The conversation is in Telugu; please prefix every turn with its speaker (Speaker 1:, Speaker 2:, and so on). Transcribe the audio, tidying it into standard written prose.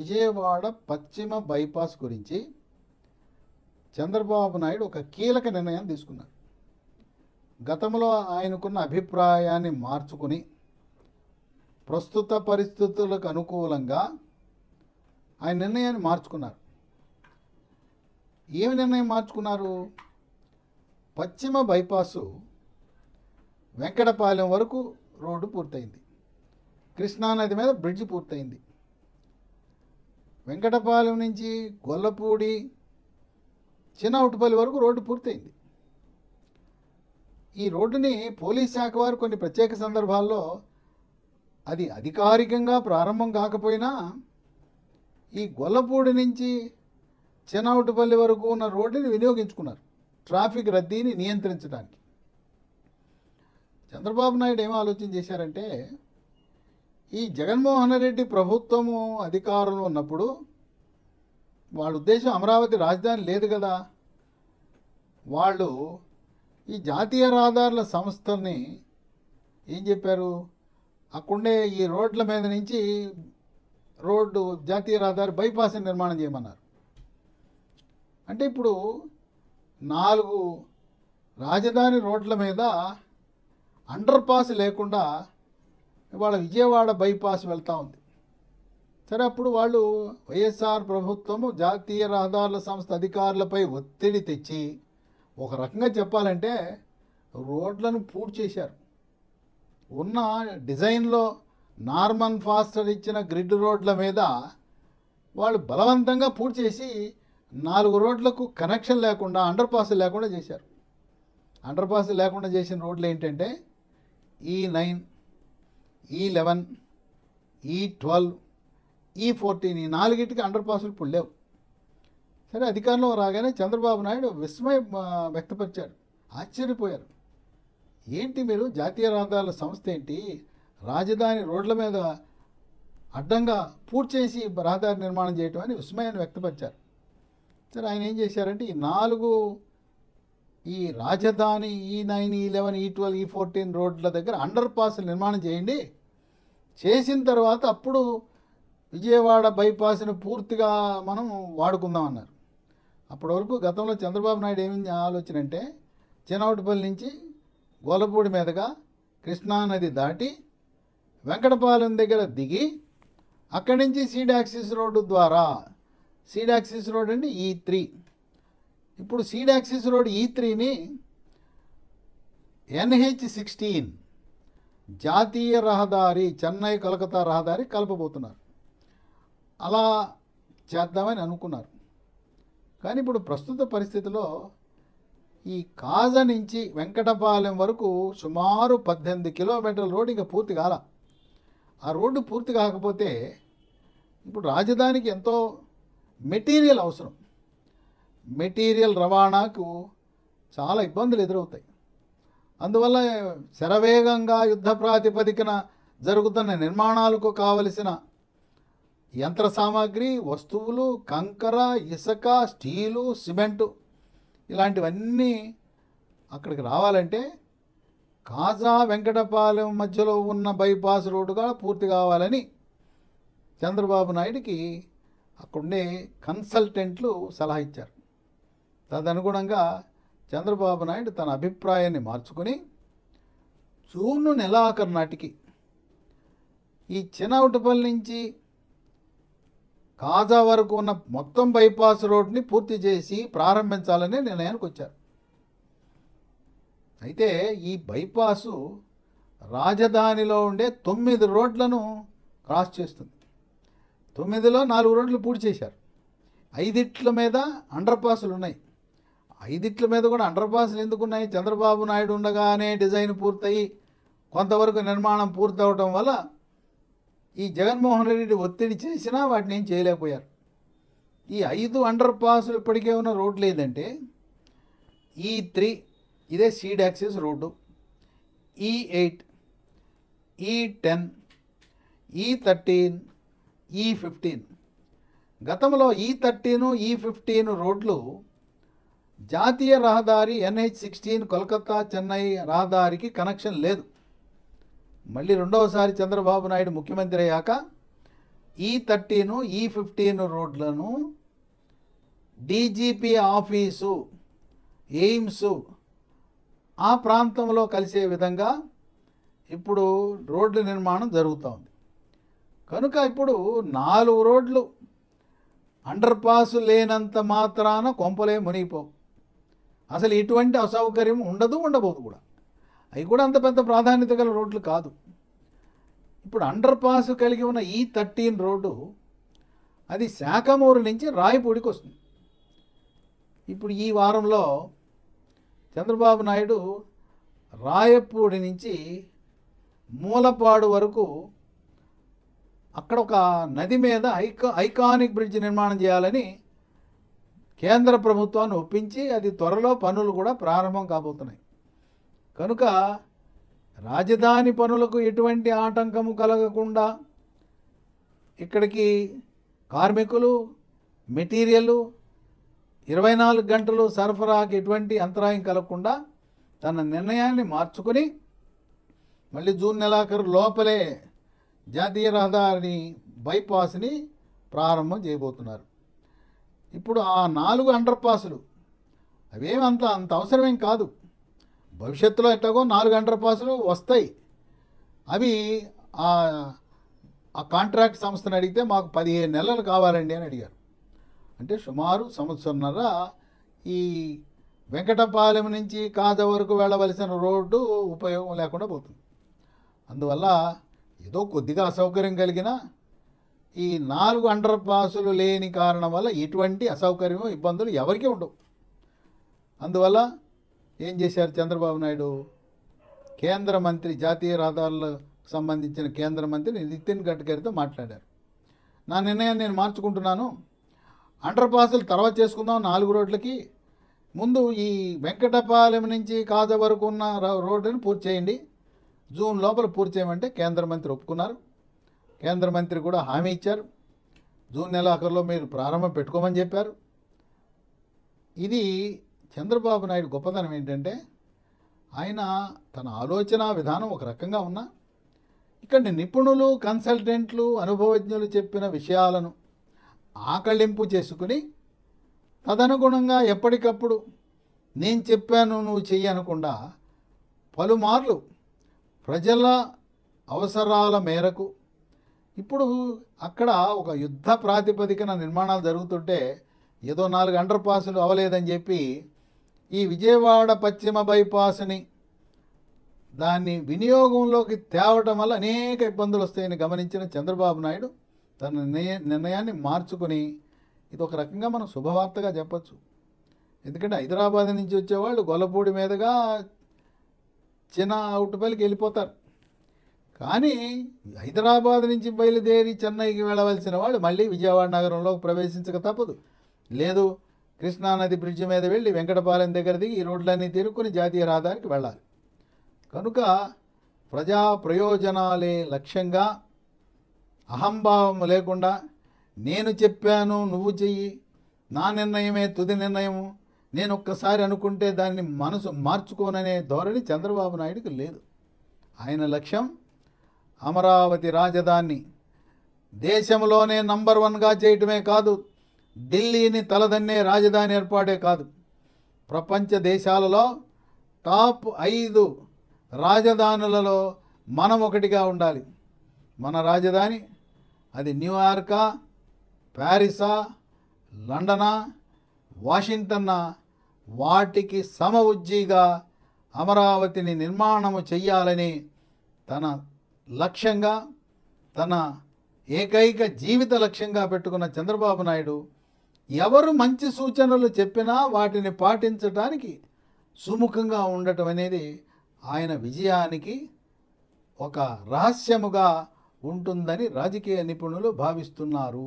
Speaker 1: విజయవాడ పశ్చిమ బైపాస్ గురించి చంద్రబాబు నాయుడు ఒక కీలక నిర్ణయం తీసుకున్నారు. గతంలో ఆయనకున్న అభిప్రాయాన్ని మార్చుకుని ప్రస్తుత పరిస్థితులకు అనుకూలంగా ఆయన నిర్ణయాన్ని మార్చుకున్నారు. ఏమి నిర్ణయం మార్చుకున్నారు? పశ్చిమ బైపాసు వెంకటపాలెం వరకు రోడ్డు పూర్తయింది. కృష్ణానది మీద బ్రిడ్జ్ పూర్తయింది. వెంకటపాలెం నుంచి గొల్లపూడి చిన్నవుటుపల్లి వరకు రోడ్డు పూర్తయింది. ఈ రోడ్డుని పోలీస్ శాఖ వారు కొన్ని ప్రత్యేక సందర్భాల్లో అది అధికారికంగా ప్రారంభం కాకపోయినా ఈ గొల్లపూడి నుంచి చిన్నవుటుపల్లి వరకు ఉన్న రోడ్డుని వినియోగించుకున్నారు ట్రాఫిక్ రద్దీని నియంత్రించడానికి. చంద్రబాబు నాయుడు ఏం ఆలోచన చేశారంటే, ఈ జగన్మోహన్ రెడ్డి ప్రభుత్వము అధికారంలో ఉన్నప్పుడు వాళ్ళ ఉద్దేశం అమరావతి రాజధాని లేదు కదా, వాళ్ళు ఈ జాతీయ రహదారుల సంస్థల్ని ఏం చెప్పారు, అక్కడే ఈ రోడ్ల మీద నుంచి రోడ్డు జాతీయ రహదారి బైపాస్ నిర్మాణం చేయమన్నారు. అంటే ఇప్పుడు 4 రాజధాని రోడ్ల మీద అండర్ పాస్ లేకుండా ఇవాళ విజయవాడ బైపాస్ వెళ్తూ ఉంది. సరే, అప్పుడు వాళ్ళు వైఎస్ఆర్ ప్రభుత్వము జాతీయ రహదారుల సంస్థ అధికారులపై ఒత్తిడి తెచ్చి ఒక రకంగా చెప్పాలంటే రోడ్లను పూర్తి చేశారు. ఉన్న డిజైన్లో నార్మన్ ఫాస్టర్ ఇచ్చిన గ్రిడ్ రోడ్ల మీద వాళ్ళు బలవంతంగా పూర్తి చేసి 4 రోడ్లకు కనెక్షన్ లేకుండా అండర్ పాస్ లేకుండా చేశారు. అండర్ పాస్ లేకుండా చేసిన రోడ్లు ఏంటంటే E9, E11, E12, E14 ఈ 4టికి అండర్ పాసులు ఇప్పుడు లేవు. సరే, అధికారంలో రాగానే చంద్రబాబు నాయుడు విస్మయం వ్యక్తపరిచాడు, ఆశ్చర్యపోయారు. ఏంటి మీరు జాతీయ రహదారుల సంస్థ ఏంటి రాజధాని రోడ్ల మీద అడ్డంగా పూర్తి చేసి రహదారి నిర్మాణం చేయటం అని విస్మయాన్ని వ్యక్తపరిచారు. సరే, ఆయన ఏం చేశారంటే ఈ రాజధాని E9, E11, E12, E14 రోడ్ల దగ్గర అండర్ పాస్ నిర్మాణం చేయండి, చేసిన తర్వాత అప్పుడు విజయవాడ బైపాస్ని పూర్తిగా మనం వాడుకుందామన్నారు. అప్పటి వరకు గతంలో చంద్రబాబు నాయుడు ఏమి ఆలోచన అంటే, చిన్నవుటిపల్లి నుంచి గోలపూడి మీదుగా కృష్ణానది దాటి వెంకటపాలెం దగ్గర దిగి అక్కడి నుంచి సీడ్ యాక్సిస్ రోడ్డు ద్వారా, సీడ్ యాక్సిస్ రోడ్ అంటే E3, ఇప్పుడు సీడ్ యాక్సిస్ రోడ్ E3ని NH16 జాతీయ రహదారి చెన్నై కలకత్తా రహదారి కలపబోతున్నారు. అలా చేద్దామని అనుకున్నారు. కానీ ఇప్పుడు ప్రస్తుత పరిస్థితిలో ఈ కాజ నుంచి వెంకటపాలెం వరకు సుమారు 18 కిలోమీటర్ల రోడ్డు ఇంకా పూర్తి కాల. ఆ రోడ్డు పూర్తి కాకపోతే ఇప్పుడు రాజధానికి ఎంతో మెటీరియల్ అవసరం. మెటీరియల్ రవాణాకు చాలా ఇబ్బందులు ఎదురవుతాయి. అందువల్ల శరవేగంగా యుద్ధ ప్రాతిపదికన జరుగుతున్న నిర్మాణాలకు కావలసిన యంత్ర సామాగ్రి, వస్తువులు, కంకర, ఇసుక, స్టీలు, సిమెంటు ఇలాంటివన్నీ అక్కడికి రావాలంటే కాజా వెంకటపాలెం మధ్యలో ఉన్న బైపాస్ రోడ్డుగా పూర్తి కావాలని చంద్రబాబు నాయుడికి అక్కడుండే కన్సల్టెంట్లు సలహా ఇచ్చారు. తదనుగుణంగా చంద్రబాబు నాయుడు తన అభిప్రాయాన్ని మార్చుకుని జూన్ నెలాఖరు నాటికి ఈ చిన్నవుటపల్లి నుంచి కాజా వరకు ఉన్న మొత్తం బైపాస్ రోడ్ని పూర్తి చేసి ప్రారంభించాలనే నిర్ణయానికి వచ్చారు. అయితే ఈ బైపాసు రాజధానిలో ఉండే 9 రోడ్లను క్రాస్ చేస్తుంది. 9లో 4 రోడ్లు పూర్తి చేశారు. 5 మీద అండర్ పాసులు ఉన్నాయి. 5 మీద కూడా అండర్ పాసులు ఎందుకున్నాయి? చంద్రబాబు నాయుడు ఉండగానే డిజైన్ పూర్తయి కొంతవరకు నిర్మాణం పూర్తవటం వల్ల ఈ జగన్మోహన్ రెడ్డి ఒత్తిడి చేసినా వాటిని ఏం చేయలేకపోయారు. ఈ 5 అండర్ పాసులు ఇప్పటికే ఉన్న రోడ్లు ఏదంటే E3 ఇదే seed axis road, E8, E10, E13, E15. గతంలో E13, E15 రోడ్లు జాతీయ రహదారి NH16 కోల్కతా చెన్నై రహదారికి కనెక్షన్ లేదు. మళ్ళీ రెండవసారి చంద్రబాబు నాయుడు ముఖ్యమంత్రి అయ్యాక E13, E15 రోడ్లను డీజీపీ ఆఫీసు, ఎయిమ్స్ ఆ ప్రాంతంలో కలిసే విధంగా ఇప్పుడు రోడ్ల నిర్మాణం జరుగుతోంది. కనుక ఇప్పుడు 4 రోడ్లు అండర్ పాస్ లేనంత మాత్రాన కొంపలే మునిగిపోవు. అసలు ఇటువంటి అసౌకర్యం ఉండబోదు కూడా. అవి కూడా అంత పెద్ద ప్రాధాన్యత గల రోడ్లు కాదు. ఇప్పుడు అండర్ పాస్ కలిగి ఉన్న E13 రోడ్డు అది శాఖమూరు నుంచి రాయపూడికి వస్తుంది. ఇప్పుడు ఈ వారంలో చంద్రబాబు నాయుడు రాయపూడి నుంచి మూలపాడు వరకు అక్కడ ఒక నది మీద ఐకానిక్ బ్రిడ్జ్ నిర్మాణం చేయాలని కేంద్ర ప్రభుత్వాన్ని ఒప్పించి అది త్వరలో పనులు కూడా ప్రారంభం కాబోతున్నాయి. కనుక రాజధాని పనులకు ఎటువంటి ఆటంకము కలగకుండా ఇక్కడికి కార్మికులు, మెటీరియల్ 24 గంటలు సరఫరాకి ఎటువంటి అంతరాయం కలగకుండా తన నిర్ణయాన్ని మార్చుకుని మళ్ళీ జూన్ నెలాఖరు లోపలే జాతీయ రహదారి బైపాస్ని ప్రారంభం చేయబోతున్నారు. ఇప్పుడు ఆ 4 అండర్ పాసులు అవేమంత అవసరమేం కాదు. భవిష్యత్తులో ఎట్లాగో 4 అండర్ పాసులు వస్తాయి. అవి ఆ కాంట్రాక్ట్ సంస్థను అడిగితే మాకు 15 నెలలు కావాలండి అని అడిగారు. అంటే సుమారు సంవత్సరంన్నర ఈ వెంకటపాలెం నుంచి కాజ వరకు వెళ్ళవలసిన రోడ్డు ఉపయోగం లేకుండా పోతుంది. అందువల్ల ఏదో కొద్దిగా అసౌకర్యం కలిగిన ఈ 4 అండర్ పాసులు లేని కారణం వల్ల ఎటువంటి అసౌకర్యం, ఇబ్బందులు ఎవరికీ ఉండవు. అందువల్ల ఏం చేశారు చంద్రబాబు నాయుడు? కేంద్ర మంత్రి, జాతీయ రహదారులకు సంబంధించిన కేంద్ర మంత్రి నితిన్ గడ్కరీతో మాట్లాడారు. నా నిర్ణయాన్ని నేను మార్చుకుంటున్నాను, అండర్ పాసులు తర్వాత చేసుకుందాం, 4 రోడ్లకి ముందు ఈ వెంకటపాలెం నుంచి కాజ వరకు ఉన్న రోడ్డుని పూర్తి చేయండి, జూన్ లోపల పూర్తి చేయమంటే కేంద్ర మంత్రి ఒప్పుకున్నారు. కేంద్ర మంత్రి కూడా హామీ ఇచ్చారు, జూన్ నెలాఖరులో మీరు ప్రారంభం పెట్టుకోమని చెప్పారు. ఇది చంద్రబాబు నాయుడు గొప్పతనం ఏంటంటే ఆయన తన ఆలోచన విధానం ఒక రకంగా ఉన్నా ఇక్కడ నిపుణులు, కన్సల్టెంట్లు, అనుభవజ్ఞులు చెప్పిన విషయాలను ఆకళింపు చేసుకుని తదనుగుణంగా ఎప్పటికప్పుడు నేను చెప్పాను నువ్వు చెయ్యనకుండా పలుమార్లు ప్రజల అవసరాల మేరకు ఇప్పుడు అక్కడ ఒక యుద్ధ ప్రాతిపదికన నిర్మాణాలు జరుగుతుంటే ఏదో 4 అండర్ పాసులు అవ్వలేదని చెప్పి ఈ విజయవాడ పశ్చిమ బైపాస్ని దాన్ని వినియోగంలోకి తేవటం వల్ల అనేక ఇబ్బందులు వస్తాయని గమనించిన చంద్రబాబు నాయుడు తన నిర్ణయాన్ని మార్చుకొని ఇది ఒక రకంగా మనం శుభవార్తగా చెప్పచ్చు. ఎందుకంటే హైదరాబాద్ నుంచి వచ్చేవాళ్ళు గొల్లపూడి మీదుగా చిన్న అవుట్పల్లికి వెళ్ళిపోతారు. కానీ హైదరాబాద్ నుంచి బయలుదేరి చెన్నైకి వెళ్ళవలసిన వాళ్ళు మళ్ళీ విజయవాడ నగరంలోకి ప్రవేశించక తప్పదు. లేదు, కృష్ణానది బ్రిడ్జ్ మీద వెళ్ళి వెంకటపాలెం దగ్గర దిగి ఈ రోడ్లన్నీ తిరుక్కుని జాతీయ రహదారికి వెళ్ళాలి. కనుక ప్రజా ప్రయోజనాలే లక్ష్యంగా, అహంభావం లేకుండా నేను చెప్పాను నువ్వు చెయ్యి, నా నిర్ణయమే తుది నిర్ణయము, నేను ఒక్కసారి అనుకుంటే దాన్ని మనసు మార్చుకోననే ధోరణి చంద్రబాబు నాయుడుకి లేదు. ఆయన లక్ష్యం అమరావతి రాజధాని దేశంలోనే నంబర్ 1గా చేయటమే కాదు, ఢిల్లీని తలదన్నే రాజధాని ఏర్పాటే కాదు, ప్రపంచ దేశాలలో టాప్ 5 రాజధానులలో మనం ఒకటిగా ఉండాలి. మన రాజధాని అది న్యూయార్కా, ప్యారిసా, లండనా, వాషింగ్టన్నా, వాటికి సమ ఉజ్జీగా అమరావతిని నిర్మాణము చెయ్యాలని తన లక్ష్యంగా, తన ఏకైక జీవిత లక్ష్యంగా పెట్టుకున్న చంద్రబాబు నాయుడు ఎవరు మంచి సూచనలు చెప్పినా వాటిని పాటించడానికి సుముఖంగా ఉండటం అనేది ఆయన విజయానికి ఒక రహస్యముగా ఉంటుందని రాజకీయ నిపుణులు భావిస్తున్నారు.